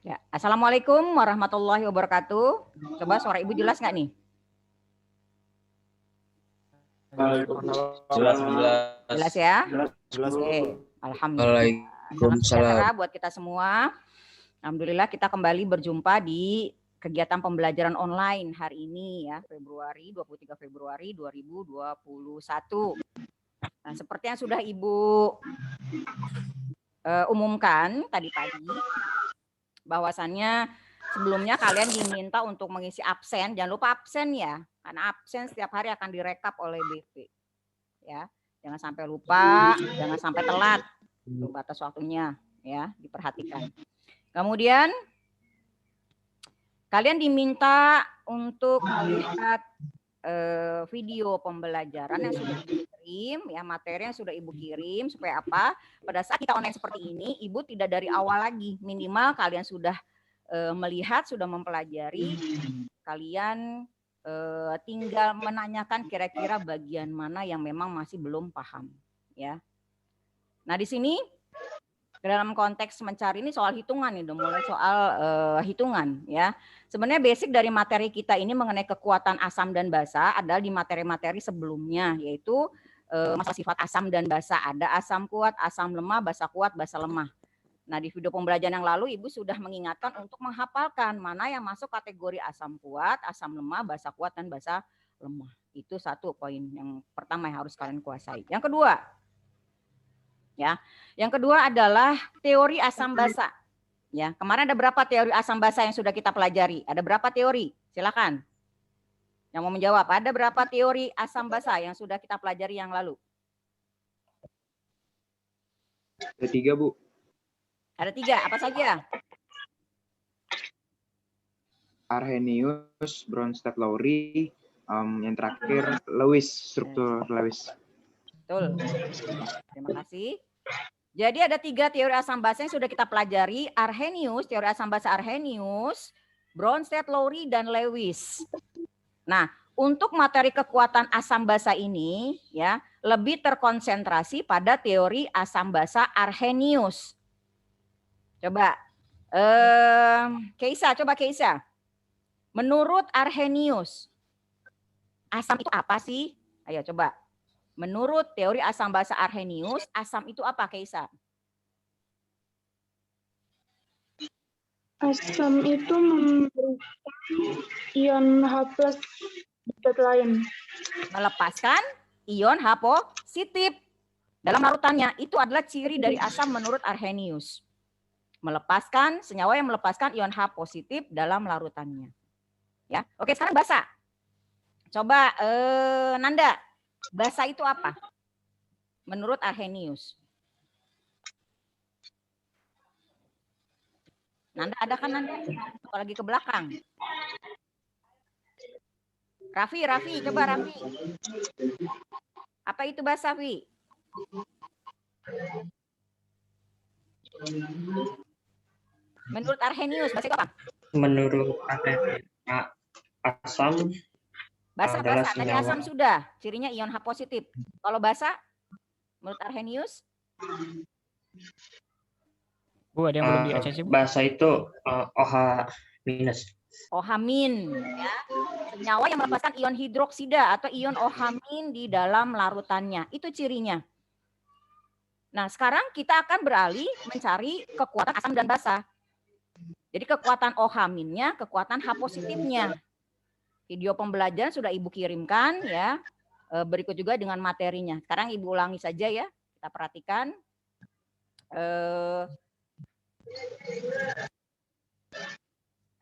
Ya, Assalamualaikum warahmatullahi wabarakatuh. Coba suara Ibu jelas nggak nih? Jelas. Jelas ya? Jelas. Oke, alhamdulillah. Salam sejahtera buat kita semua. Alhamdulillah kita kembali berjumpa di kegiatan pembelajaran online hari ini ya, 23 Februari 2021. Nah, seperti yang sudah Ibu umumkan tadi pagi, bahwasannya sebelumnya kalian diminta untuk mengisi absen. Jangan lupa absen ya, karena absen setiap hari akan direkap oleh BP. Ya, jangan sampai lupa, jangan sampai telat. Itu batas waktunya ya, diperhatikan. Kemudian kalian diminta untuk melihat video pembelajaran yang sudah Ibu kirim, ya materi yang sudah Ibu kirim, supaya apa? Pada saat kita online seperti ini, Ibu tidak dari awal lagi, minimal kalian sudah melihat, sudah mempelajari, kalian tinggal menanyakan kira-kira bagian mana yang memang masih belum paham, ya. Nah di sini dalam konteks mencari ini soal hitungan nih, udah mulai soal hitungan ya. Sebenarnya basic dari materi kita ini mengenai kekuatan asam dan basa adalah di materi-materi sebelumnya, yaitu masalah sifat asam dan basa. Ada asam kuat, asam lemah, basa kuat, basa lemah. Nah di video pembelajaran yang lalu Ibu sudah mengingatkan untuk menghafalkan mana yang masuk kategori asam kuat, asam lemah, basa kuat, dan basa lemah. Itu satu poin yang pertama yang harus kalian kuasai. Yang kedua, ya, yang kedua adalah teori asam basa. Ya, kemarin ada berapa teori asam basa yang sudah kita pelajari? Ada berapa teori? Silakan. Yang mau menjawab, ada berapa teori asam basa yang sudah kita pelajari yang lalu? Ada 3, Bu. Ada 3, apa saja? Arrhenius, Bronsted-Lowry, yang terakhir Lewis, struktur Lewis. Betul. Terima kasih. Jadi ada 3 teori asam basa yang sudah kita pelajari. Arrhenius, teori asam basa Arrhenius, Bronsted-Lowry, dan Lewis. Nah, untuk materi kekuatan asam basa ini ya lebih terkonsentrasi pada teori asam basa Arrhenius. Coba, Keisa, coba Keisa. Menurut Arrhenius, asam itu apa sih? Ayo coba. Menurut teori asam basa Arrhenius, asam itu apa, Keisa? Asam itu memberikan ion H+ di lain. Melepaskan ion H positif dalam larutannya. Itu adalah ciri dari asam menurut Arrhenius. Melepaskan senyawa yang melepaskan ion H positif dalam larutannya. Ya, oke sekarang basa. Coba Nanda, basa itu apa? Menurut Arrhenius. Nanda ada kan Nanda? Apalagi ke belakang. Raffi, coba Raffi. Apa itu basa, Fi? Menurut Arrhenius, basa itu apa? Menurut asam Basa, adalah tadi senyawa. asam sudah, cirinya ion H positif. Kalau basa, menurut Arrhenius? Bu, ada yang belum di ACC, Bu? Basa itu OH-. OH-, ya. Senyawa yang melepaskan ion hidroksida atau ion OH- di dalam larutannya. Itu cirinya. Nah, sekarang kita akan beralih mencari kekuatan asam dan basa. Jadi kekuatan OH-nya, kekuatan H positifnya. Video pembelajaran sudah Ibu kirimkan ya. Berikut juga dengan materinya. Sekarang Ibu ulangi saja ya. Kita perhatikan.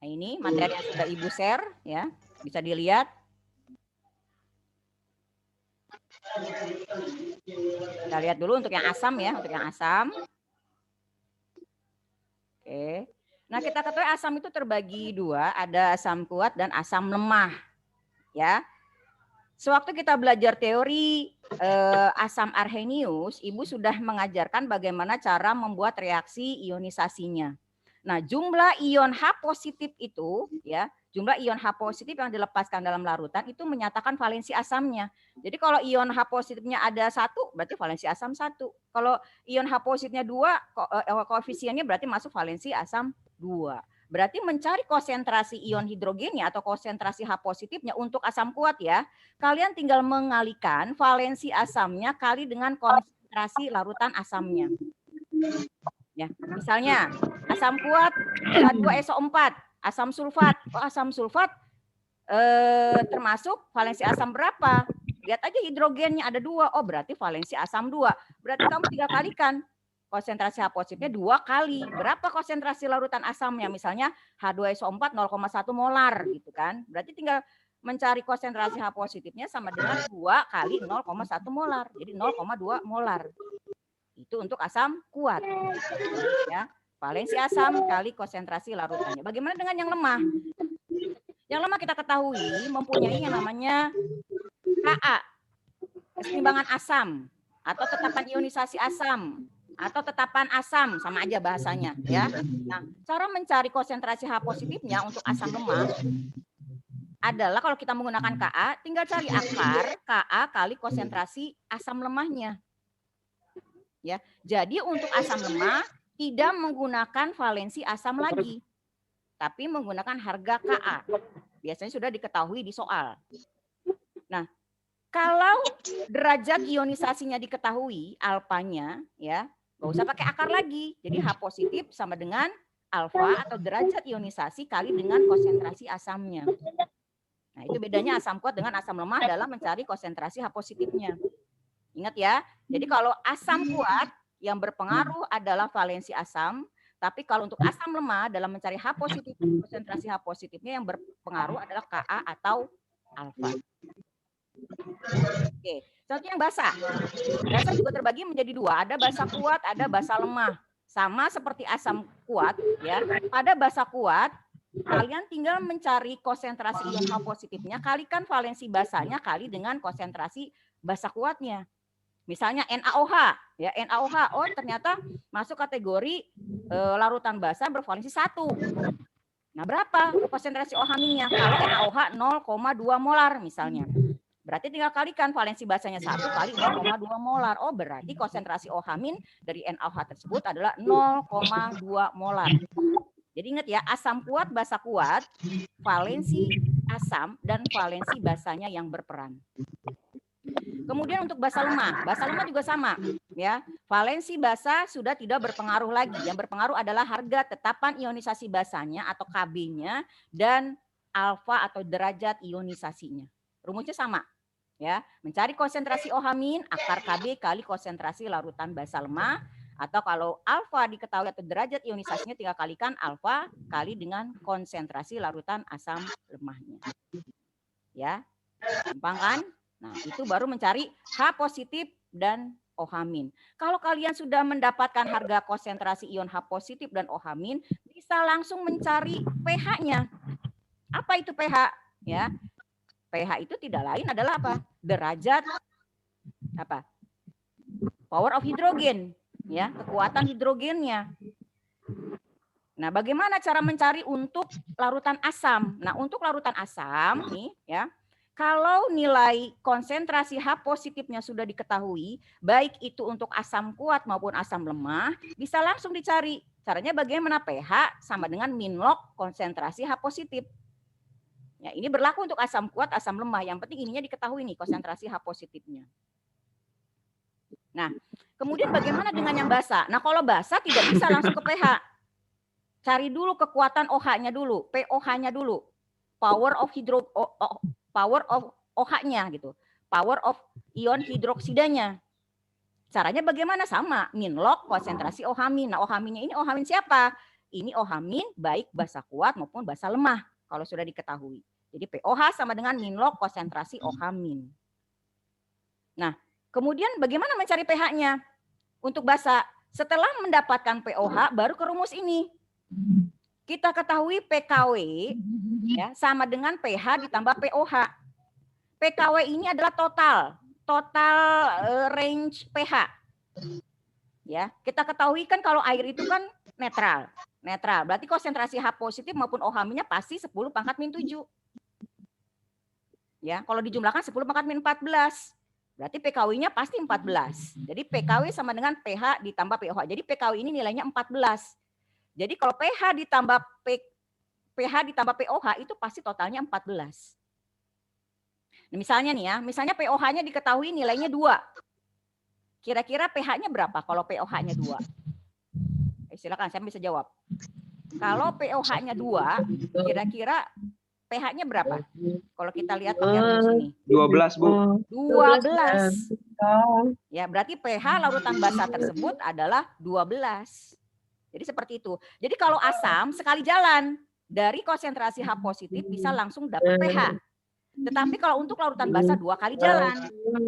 Nah, ini materi yang sudah Ibu share ya. Bisa dilihat. Kita lihat dulu untuk yang asam ya, untuk yang asam. Oke. Nah, kita ketahui asam itu terbagi 2, ada asam kuat dan asam lemah. Ya. Sewaktu kita belajar teori asam Arrhenius, Ibu sudah mengajarkan bagaimana cara membuat reaksi ionisasinya. Nah, jumlah ion H positif itu ya, jumlah ion H positif yang dilepaskan dalam larutan itu menyatakan valensi asamnya. Jadi kalau ion H positifnya ada 1, berarti valensi asam 1. Kalau ion H positifnya 2, koefisiennya berarti masuk valensi asam 2. Berarti mencari konsentrasi ion hidrogennya atau konsentrasi H positifnya untuk asam kuat ya. Kalian tinggal mengalikan valensi asamnya kali dengan konsentrasi larutan asamnya. Ya, misalnya asam kuat H2SO4, asam sulfat. Oh, asam sulfat termasuk valensi asam berapa? Lihat aja hidrogennya ada 2. Oh, berarti valensi asam 2. Berarti kamu tinggal kalikan. Konsentrasi H positifnya 2 kali. Berapa konsentrasi larutan asamnya? Misalnya H2SO4 0,1 molar gitu kan. Berarti tinggal mencari konsentrasi H positifnya sama dengan 2 kali 0,1 molar. Jadi 0,2 molar. Itu untuk asam kuat. Ya, valensi asam kali konsentrasi larutannya. Bagaimana dengan yang lemah? Yang lemah kita ketahui mempunyai yang namanya Ka, keseimbangan asam atau tetapan ionisasi asam atau tetapan asam, sama aja bahasanya ya. Nah, cara mencari konsentrasi H positifnya untuk asam lemah adalah kalau kita menggunakan Ka, tinggal cari akar Ka kali konsentrasi asam lemahnya. Ya, jadi untuk asam lemah tidak menggunakan valensi asam lagi, tapi menggunakan harga Ka. Biasanya sudah diketahui di soal. Nah, kalau derajat ionisasinya diketahui, alfanya, ya, nggak usah pakai akar lagi. Jadi H positif sama dengan alfa atau derajat ionisasi kali dengan konsentrasi asamnya. Nah, itu bedanya asam kuat dengan asam lemah dalam mencari konsentrasi H positifnya. Ingat ya, jadi kalau asam kuat yang berpengaruh adalah valensi asam, tapi kalau untuk asam lemah dalam mencari H positif, konsentrasi H positifnya yang berpengaruh adalah Ka atau alfa. Oke, contoh yang basa. Basa juga terbagi menjadi 2, ada basa kuat, ada basa lemah. Sama seperti asam kuat ya. Pada basa kuat kalian tinggal mencari konsentrasi ion H positifnya kalikan valensi basanya kali dengan konsentrasi basa kuatnya. Misalnya NaOH ya, NaOH oh ternyata masuk kategori larutan basa bervalensi 1. Nah, berapa konsentrasi OH-nya? Kalau NaOH 0,2 molar misalnya. Berarti tinggal kalikan valensi basanya 1 kali 0,2 molar. Oh, berarti konsentrasi OH- dari NaOH tersebut adalah 0,2 molar. Jadi ingat ya, asam kuat, basa kuat, valensi asam dan valensi basanya yang berperan. Kemudian untuk basa lemah juga sama ya. Valensi basa sudah tidak berpengaruh lagi. Yang berpengaruh adalah harga tetapan ionisasi basanya atau Kb-nya dan alfa atau derajat ionisasinya. Rumusnya sama ya. Mencari konsentrasi OH- akar Kb kali konsentrasi larutan basa lemah, atau kalau alfa diketahui atau derajat ionisasinya tinggal kalikan alfa kali dengan konsentrasi larutan asam lemahnya. Ya. Gampang kan? Nah, itu baru mencari H positif dan OH-. Kalau kalian sudah mendapatkan harga konsentrasi ion H positif dan OH-, bisa langsung mencari pH-nya. Apa itu pH? Ya. pH itu tidak lain adalah apa? Derajat apa? Power of hidrogen, ya, kekuatan hidrogennya. Nah, bagaimana cara mencari untuk larutan asam? Nah, untuk larutan asam nih, ya. Kalau nilai konsentrasi H positifnya sudah diketahui, baik itu untuk asam kuat maupun asam lemah, bisa langsung dicari. Caranya bagaimana? pH sama dengan min log konsentrasi H positif. Ya, ini berlaku untuk asam kuat, asam lemah. Yang penting ininya diketahui nih konsentrasi H positifnya. Nah, kemudian bagaimana dengan yang basa? Nah, kalau basa tidak bisa langsung ke pH. Cari dulu kekuatan OH-nya dulu, POH-nya dulu. Power of OH-nya gitu. Power of ion hidroksidanya. Caranya bagaimana? Sama, min log konsentrasi OH-. Nah, OH-nya ini OH- siapa? Ini OH- baik basa kuat maupun basa lemah kalau sudah diketahui. Jadi POH sama dengan min log konsentrasi OH-. Nah, kemudian bagaimana mencari pH-nya? Untuk basa, setelah mendapatkan POH baru ke rumus ini. Kita ketahui PKW ya, sama dengan pH ditambah POH. PKW ini adalah total range pH. Ya, kita ketahui kan kalau air itu kan netral. Berarti konsentrasi H positif maupun OH-nya pasti 10 pangkat min 7. Ya, kalau dijumlahkan 10 pangkat min 14. Berarti PKW-nya pasti 14. Jadi PKW sama dengan pH ditambah POH. Jadi PKW ini nilainya 14. Jadi kalau pH ditambah pH ditambah pOH itu pasti totalnya 14. Nah, misalnya nih ya, misalnya pOH-nya diketahui nilainya 2. Kira-kira pH-nya berapa kalau pOH-nya 2? Silakan, saya bisa jawab. Kalau pOH-nya 2, kira-kira pH-nya berapa? Kalau kita lihat pakai rumus ini. 12, Bu. 12. Ya, berarti pH larutan basa tersebut adalah 12. Jadi seperti itu. Jadi kalau asam sekali jalan dari konsentrasi H positif bisa langsung dapat pH. Tetapi kalau untuk larutan basa 2 kali jalan.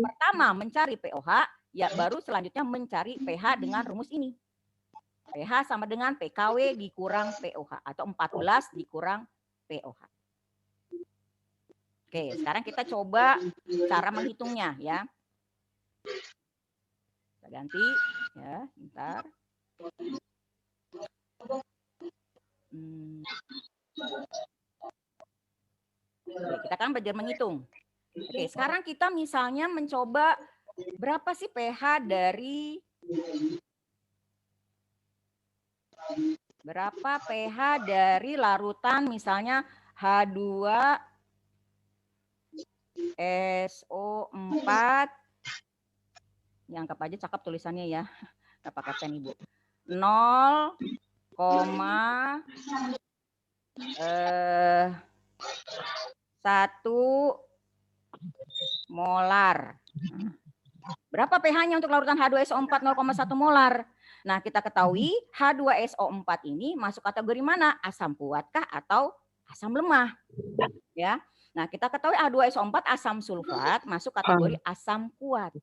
Pertama mencari pOH, ya baru selanjutnya mencari pH dengan rumus ini. pH sama dengan PKW dikurang pOH atau 14 dikurang pOH. Oke, sekarang kita coba cara menghitungnya ya. Kita ganti ya, bentar. Oke, kita kan belajar menghitung. Oke, sekarang kita misalnya mencoba berapa sih pH dari larutan misalnya H2SO4. Ya, anggap aja cakep tulisannya ya. Nggak pakai pen Ibu. 0,1 molar. Berapa pH-nya untuk larutan H2SO4 0,1 molar? Nah, kita ketahui H2SO4 ini masuk kategori mana? Asam kuatkah atau asam lemah? Ya. Nah, kita ketahui H2SO4 asam sulfat masuk kategori asam kuat.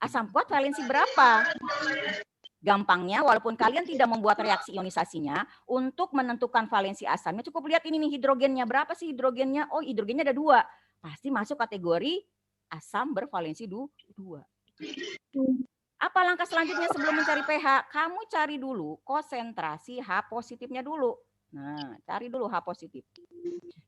Asam kuat valensi berapa? Gampangnya, walaupun kalian tidak membuat reaksi ionisasinya, untuk menentukan valensi asamnya cukup lihat ini nih hidrogennya. Berapa sih hidrogennya? Oh, hidrogennya ada 2. Pasti masuk kategori asam bervalensi 2. Apa langkah selanjutnya sebelum mencari pH? Kamu cari dulu konsentrasi H positifnya dulu. Nah, cari dulu H positif.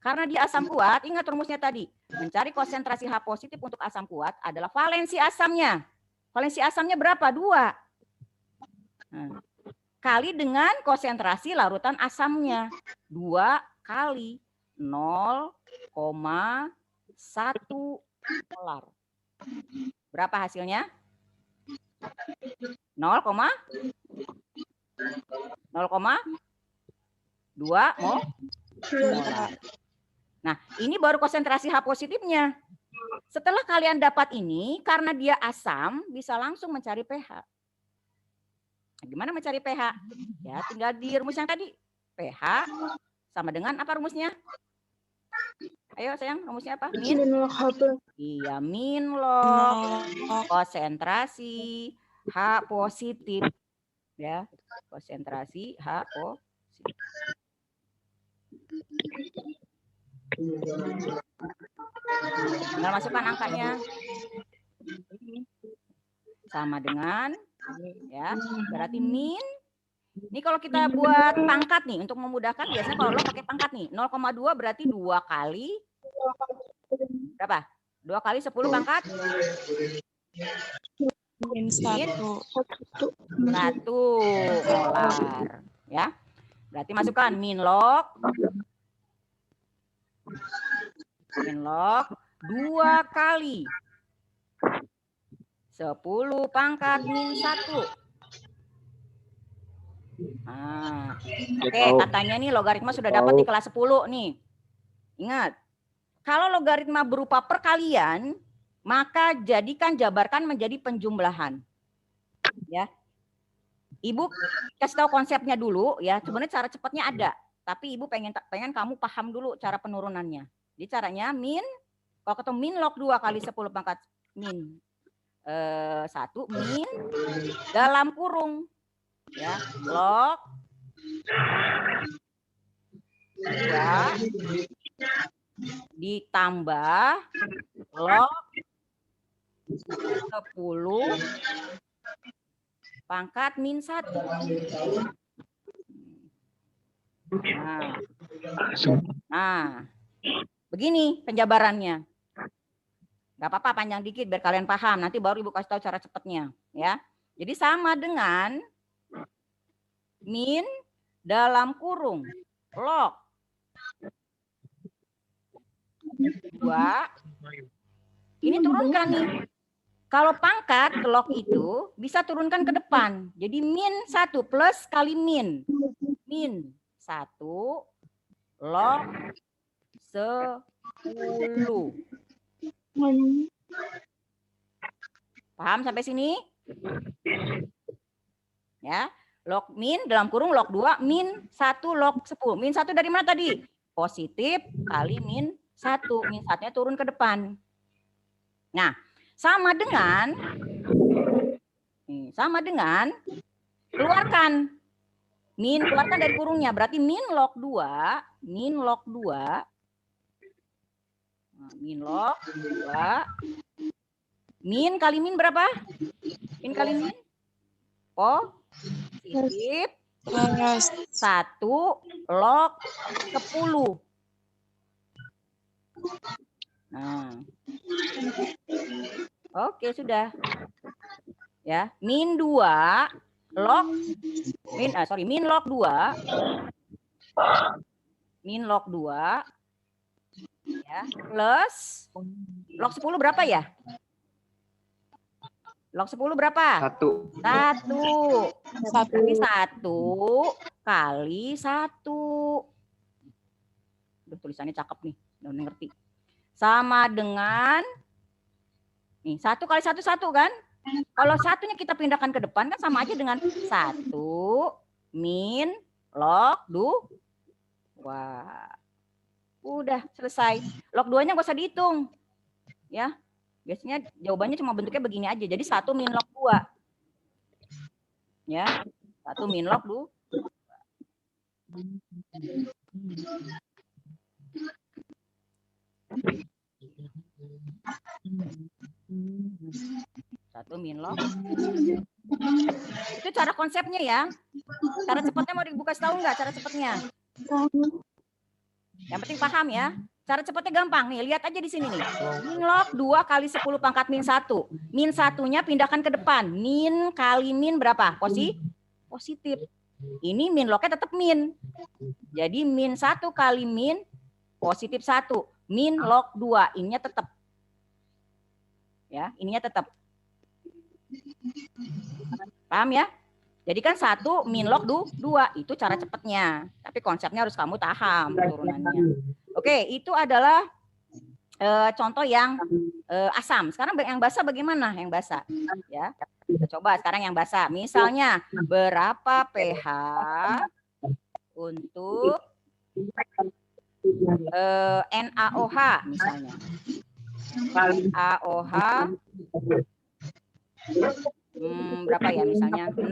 Karena dia asam kuat, ingat rumusnya tadi. Mencari konsentrasi H positif untuk asam kuat adalah valensi asamnya. Valensi asamnya berapa? 2. Nah, kali dengan konsentrasi larutan asamnya. 2 kali 0,1 molar. Berapa hasilnya? 0,2 molar. Nah, ini baru konsentrasi H positifnya. Setelah kalian dapat ini, karena dia asam, bisa langsung mencari pH. Nah, gimana mencari pH? Ya, tinggal di rumus yang tadi. pH sama dengan apa rumusnya? Ayo sayang, rumusnya apa? Min log H plus. Iya, min log konsentrasi H positif. Ya, konsentrasi H positif. Tinggal masukkan angkanya. Sama dengan ya, berarti min. Ini kalau kita buat pangkat nih untuk memudahkan, biasanya kalau lo pakai pangkat nih 0,2 berarti 2 kali berapa? 2 kali 10 pangkat min 1 molar ya. Berarti masukkan min log 2 kali 10 pangkat min 1. Nah, oke, katanya nih logaritma sudah dapat di kelas 10 nih. Ingat, kalau logaritma berupa perkalian, maka jabarkan menjadi penjumlahan. Ya. Ibu kasih tahu konsepnya dulu ya. Sebenarnya cara cepatnya ada, tapi Ibu pengen kamu paham dulu cara penurunannya. Jadi caranya kalau ketemu min log 2 kali 10 pangkat min 1 min dalam kurung ya log 2 ditambah log 10 pangkat min 1. Nah, begini penjabarannya. Gak apa-apa panjang dikit biar kalian paham. Nanti baru Ibu kasih tahu cara cepatnya. Ya. Jadi sama dengan min dalam kurung log 2. Ini turunkan nih. Kalau pangkat ke log itu bisa turunkan ke depan. Jadi min 1 plus kali min. Min 1 log 10. Paham sampai sini? Ya, log min dalam kurung log 2 min 1 log 10. Min 1 dari mana tadi? Positif kali min 1. Min 1-nya turun ke depan. Nah, sama dengan keluarkan. Min keluarkan dari kurungnya. Berarti min log 2. Min log 2. Nah, min log 2. Min kali min berapa? Min kali min? Positif 1 log 10. Nah. Oke, sudah. Ya, min 2 log min log 2. Min log 2 ya, plus log 10 berapa ya? Log 10 berapa? 1. 1. Berarti 1 kali 1. Duh, tulisannya cakep nih, udah ngerti. Sama dengan nih 1 kali 1 1 kan? Kalau satunya kita pindahkan ke depan kan sama aja dengan 1 min log 2. Udah selesai. Log 2-nya nggak usah dihitung. Ya. Biasanya jawabannya cuma bentuknya begini aja. Jadi 1 min log 2. Ya. 1 min log 2. Satu min log. Itu cara konsepnya ya. Cara cepatnya mau dibuka tahu nggak cara cepatnya? Yang penting paham ya. Cara cepatnya gampang nih. Lihat aja di sini nih. Min log 2 kali 10 pangkat min 1. Min 1-nya pindahkan ke depan. Min kali min berapa? Positif. Ini min lognya tetap min. Jadi min 1 kali min positif 1. Min log 2. Ininya tetap. Ya, ininya tetap. Paham ya? Jadi kan 1 min log 2 itu cara cepatnya. Tapi konsepnya harus kamu paham turunannya. Oke, itu adalah contoh yang asam. Sekarang yang basah bagaimana? Yang basah, ya. Kita coba sekarang yang basah. Misalnya berapa pH untuk NaOH misalnya. NaOH berapa ya misalnya 0,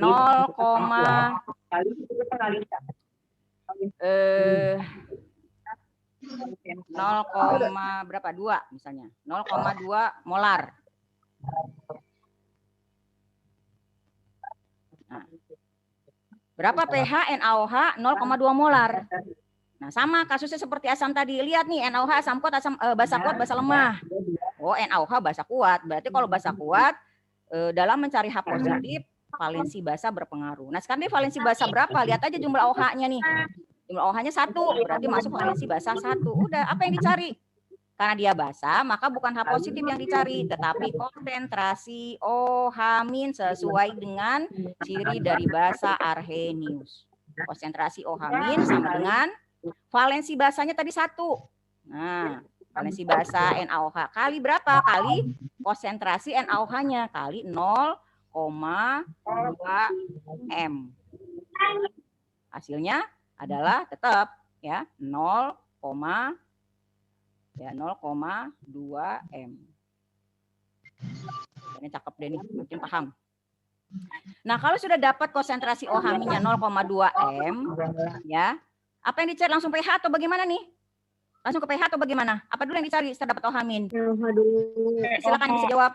berapa 2 misalnya 0,2 molar. Nah, berapa pH NaOH 0,2 molar. Nah, sama kasusnya seperti asam tadi. Lihat nih NaOH asam kuat, asam basa kuat, basa lemah. Oh, NaOH basa kuat. Berarti kalau basa kuat dalam mencari H positif valensi basa berpengaruh. Nah, sekarang dia valensi basa berapa? Lihat aja jumlah OH-nya nih. Jumlah OH-nya 1, berarti masuk valensi basa 1. Udah, apa yang dicari? Karena dia basa, maka bukan H positif yang dicari, tetapi konsentrasi OH- sesuai dengan ciri dari basa Arrhenius. Konsentrasi OH- sama dengan valensi basanya tadi 1. Nah, valensi basa NaOH kali berapa? Kali konsentrasi NaOH-nya kali 0,2 M. Hasilnya adalah tetap ya 0,2 M. Ini cakep deh nih, makin paham. Nah, kalau sudah dapat konsentrasi OH-nya 0,2 M, ya, apa yang dicari langsung pH atau bagaimana nih? Langsung ke pH atau bagaimana? Apa dulu yang dicari setelah dapat OH-? Silakan bisa jawab.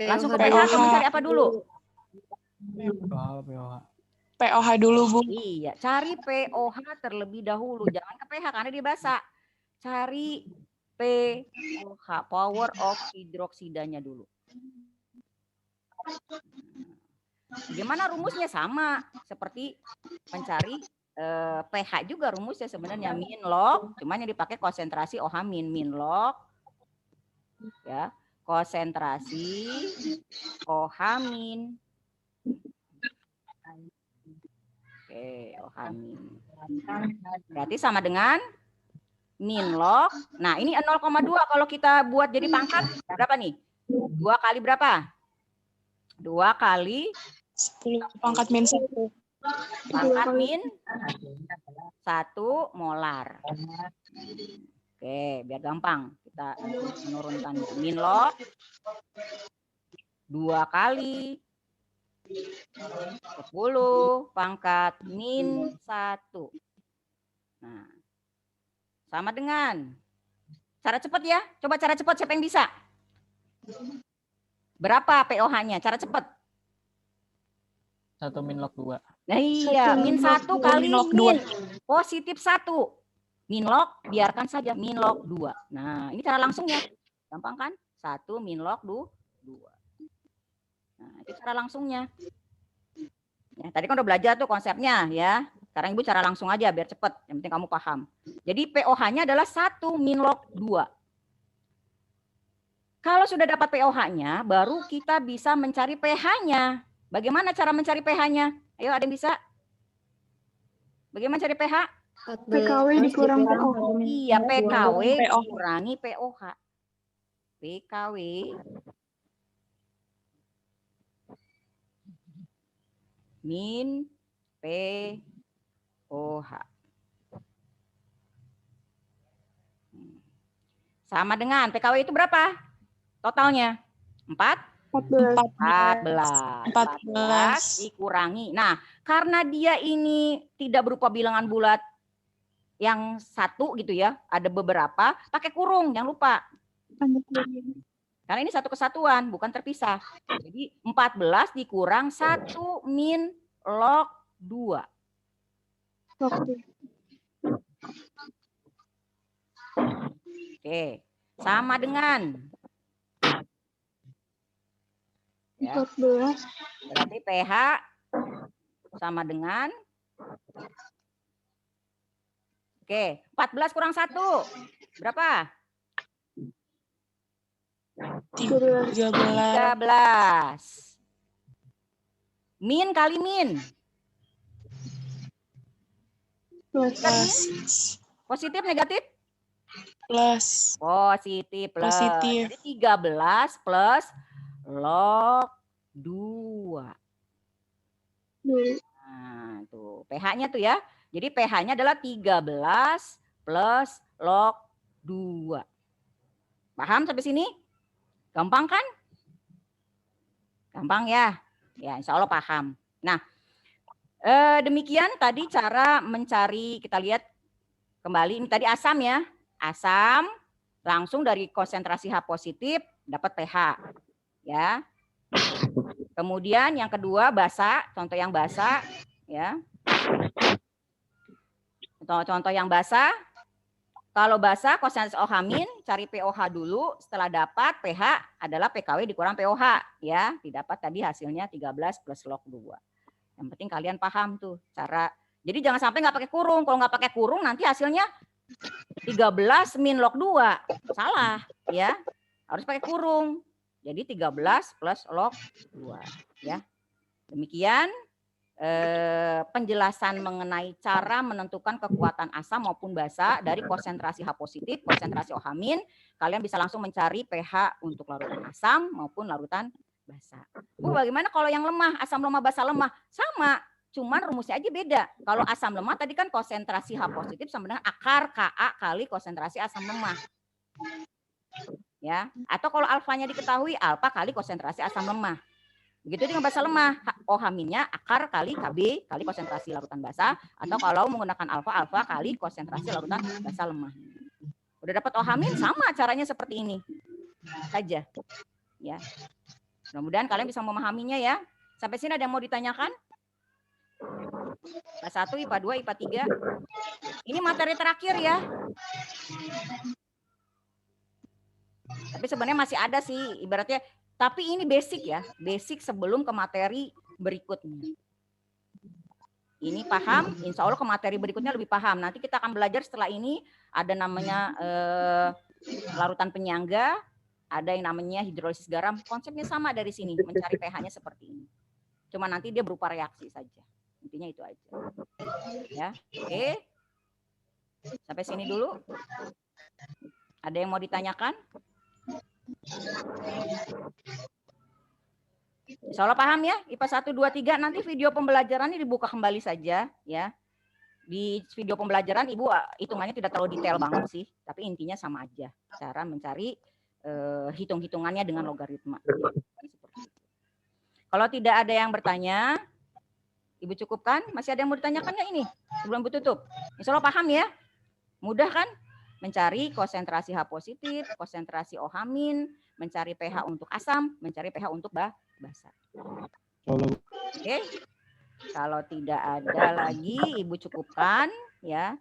Langsung ke pH atau mencari apa dulu? pOH dulu, Bu. Iya, cari pOH terlebih dahulu. Jangan ke pH karena dia basa. Cari pOH, power of hidroksidanya dulu. Gimana rumusnya? Sama seperti mencari pH juga rumusnya sebenarnya min log, cuman yang dipakai konsentrasi OH min log ya, konsentrasi OH min. Oke, OH min. Berarti sama dengan min log. Nah, ini 0,2 kalau kita buat jadi pangkat berapa nih? 2 kali berapa? 2 kali 10 pangkat min 1. pangkat min 1 molar. Oke, biar gampang kita menurunkan min log 2 kali 10 pangkat min 1. Nah, sama dengan cara cepat ya. Coba cara cepat siapa yang bisa? Berapa POH-nya? Cara cepat. 1 min log 2. Nah iya, min 1 kali min positif 1. Min log, biarkan saja min log 2. Nah, ini cara langsungnya. Gampang kan? 1 min log 2. Nah, itu cara langsungnya. Ya, tadi kan udah belajar tuh konsepnya ya. Sekarang Ibu cara langsung aja biar cepet. Yang penting kamu paham. Jadi POH-nya adalah 1 min log 2. Kalau sudah dapat POH-nya, baru kita bisa mencari pH-nya. Bagaimana cara mencari pH-nya? Ayo, ada yang bisa? Bagaimana cari pH? PKW dikurang POH. Iya, PKW dikurangi POH. PKW min POH. Sama dengan PKW itu berapa? Totalnya? 14 dikurangi. Nah, karena dia ini tidak berupa bilangan bulat yang satu gitu ya, ada beberapa, pakai kurung, jangan lupa. Karena ini satu kesatuan, bukan terpisah. Jadi 14 dikurang 1 min log 2. Oke, sama dengan ya. 14. Berarti pH sama dengan oke, 14 kurang 1 berapa? 13. Min kali min. Plus. Positif negatif? Plus. Positif plus. Positif. Jadi 13 plus log 2. Nah, tuh pH-nya tuh ya. Jadi pH-nya adalah 13 plus log 2. Paham sampai sini? Gampang kan? Gampang ya? Ya, insya Allah paham. Nah, demikian tadi cara mencari, kita lihat kembali, ini tadi asam ya. Asam langsung dari konsentrasi H positif dapat pH. Ya. Kemudian yang kedua basa, contoh yang basa ya. Contoh yang basa. Kalau basa konsentrasi OH min, cari POH dulu, setelah dapat pH adalah PKW dikurang POH ya. Didapat tadi hasilnya 13 plus log 2. Yang penting kalian paham tuh cara. Jadi jangan sampai nggak pakai kurung. Kalau nggak pakai kurung nanti hasilnya 13 min log 2. Salah ya. Harus pakai kurung. Jadi 13 plus log 2 ya. Demikian penjelasan mengenai cara menentukan kekuatan asam maupun basa dari konsentrasi H positif, konsentrasi OH min. Kalian bisa langsung mencari pH untuk larutan asam maupun larutan basa. Bu, bagaimana kalau yang lemah, asam lemah, basa lemah? Sama, cuman rumusnya aja beda. Kalau asam lemah tadi kan konsentrasi H positif sama dengan akar Ka kali konsentrasi asam lemah. Ya, atau kalau alfanya diketahui, alfa kali konsentrasi asam lemah. Begitu dengan basa lemah, OH minnya akar kali Kb kali konsentrasi larutan basa, atau kalau menggunakan alfa, alfa kali konsentrasi larutan basa lemah. Udah dapat OH min, sama caranya seperti ini saja. Ya. Mudah-mudahan kalian bisa memahaminya ya. Sampai sini ada yang mau ditanyakan? IPA 1, IPA 2, IPA 3. Ini materi terakhir ya. Tapi sebenarnya masih ada sih, ibaratnya. Tapi ini basic ya, basic sebelum ke materi berikutnya. Ini paham, insya Allah ke materi berikutnya lebih paham. Nanti kita akan belajar setelah ini ada namanya larutan penyangga, ada yang namanya hidrolisis garam. Konsepnya sama dari sini, mencari pH-nya seperti ini. Cuma nanti dia berupa reaksi saja. Intinya itu aja. Ya, oke. Sampai sini dulu. Ada yang mau ditanyakan? Insya Allah paham ya, IPA 1, 2, 3. Nanti video pembelajarannya dibuka kembali saja ya. Di video pembelajaran Ibu hitungannya tidak terlalu detail banget sih, tapi intinya sama aja. Cara mencari hitung-hitungannya dengan logaritma. Kalau tidak ada yang bertanya, Ibu cukupkan. Masih ada yang mau ditanyakan nggak ini sebelum Ibu tutup? Insya Allah paham ya. Mudah kan? Mencari konsentrasi H positif, konsentrasi OH-, mencari pH untuk asam, mencari pH untuk basa. Oke. Kalau tidak ada lagi, Ibu cukupkan ya.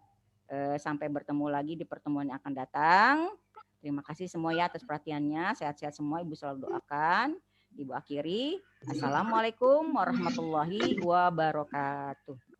Sampai bertemu lagi di pertemuan yang akan datang. Terima kasih semua ya atas perhatiannya. Sehat-sehat semua, Ibu selalu doakan. Ibu akhiri. Assalamualaikum warahmatullahi wabarakatuh.